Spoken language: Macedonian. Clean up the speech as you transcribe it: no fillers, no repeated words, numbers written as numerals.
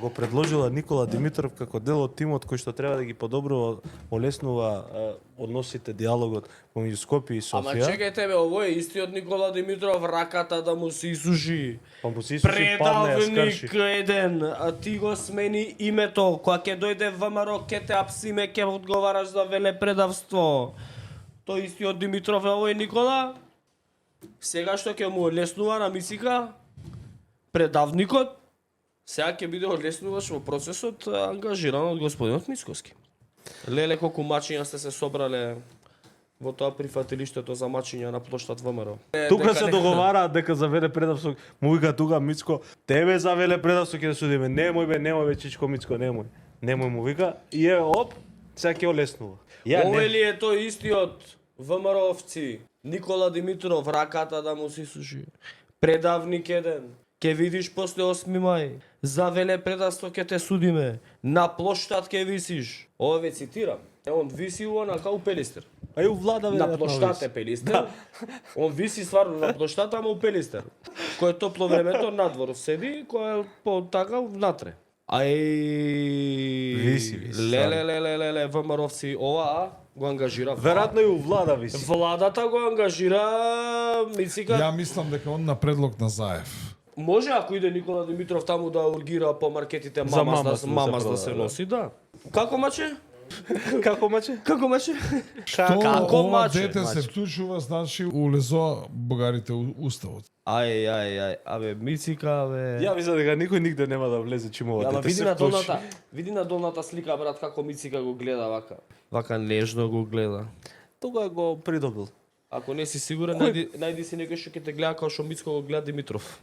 го предложила Никола Димитров како дел од тимот кој што треба да ги подобрува, олеснува односите, диалогот помеѓу Скопје и Ама Софија. чекајте бе, ово е истиот Никола Димитров, раката да му се исуши. Па му се исуши, падна, ја скрши. Предавник еден, а ти го смени името, кога ќе дојде ВМРО, ќе те апсиме, ќе одговараш за велепредавство. Тој истиот Димитров е овој Никола. Сега што ќе му олеснува на мисика, предавникот, сега ќе биде олеснуваш во процесот ангажиран од господинот Мицкоски. Леле колку мачиња сте се собрале во тоа прифатилиштето за мачиња на плоштад ВМРО. Тука се договараат дека за велепредавство, му вика тука Мицко, тебе за велепредавство ќе да судиме. Немој бе Чичко Мицко, немој. Немој му вика и е оп, сега ќе олеснува. Овој ли е тој истиот ВМРО-овци? Никола Димитров, раката да му се суши. Предавник еден. Ке видиш после 8 мај. За велепредавство ќе те судиме. На плоштад ќе висиш. Ова ве цитирам. Он виси онака у Пелистер. А и у влада бе. На плоштад е Пелистер. Он виси стварно на плоштад, ама у Пелистер. Кој е топло времето надвор седи, кој е по така внатре. Виси. Леле, ВМРО-овци, ова го ангажира. Веројатно и у влада виси. Владата го ангажира Мицика. Ја мислам дека он на предлог на Заев. Може ако иде Никола Димитров таму да ургира по маркетите За мамас да се носи, да. Како маче? Како маче? Како маче? Што Како ова маче? дете се вклучува, значи улезо бугарите уставот. Ај, абе Мицика, бе. Ја мислам дека никој нигде нема да влезе чимова Ама дете види се на вклучи. долната, види на долната слика брат како Мицика го гледа вака. Вака нежно го гледа. Тога го придобил. Ако не си сигурен, најди си некој што ќе те гледа како што Мицко го гледа Димитров.